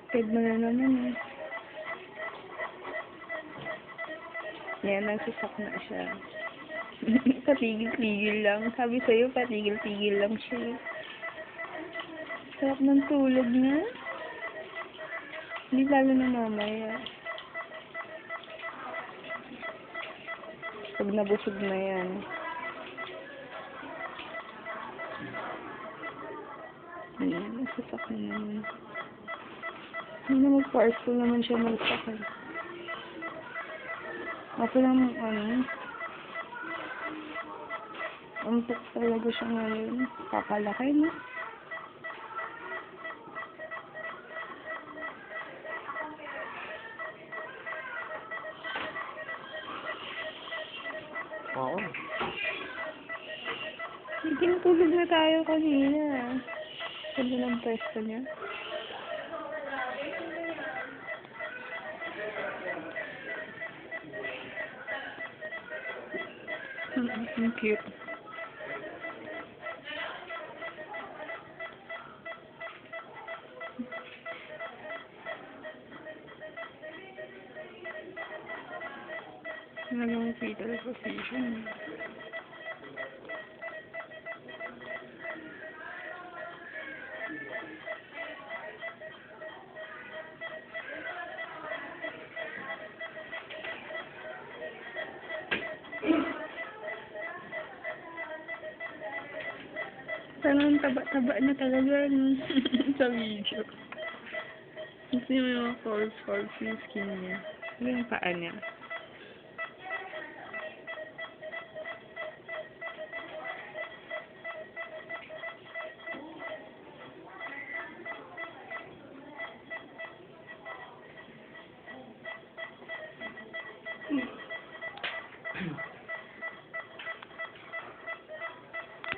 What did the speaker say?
Ted mo na naman eh. Yan, nagsasak na siya. Patigil-tigil lang. Sabi sa'yo, patigil-tigil lang siya. Sarap ng tulog niya. Hindi lalo na mamaya. Pag nabusog na yan. Ayan, nagsasak na naman. Hindi na mag-parcel naman siya magsakay. Ako lang, antok talaga siya ngayon. Kakalaki na. Oo. Tinutulog na tayo kanina. Ganda ng pwesto niya. Ang cute. Talagang fetal position. Parang taba-taba na talaga sa video. Kasi may mga false yung skin niya. Yung paa niya.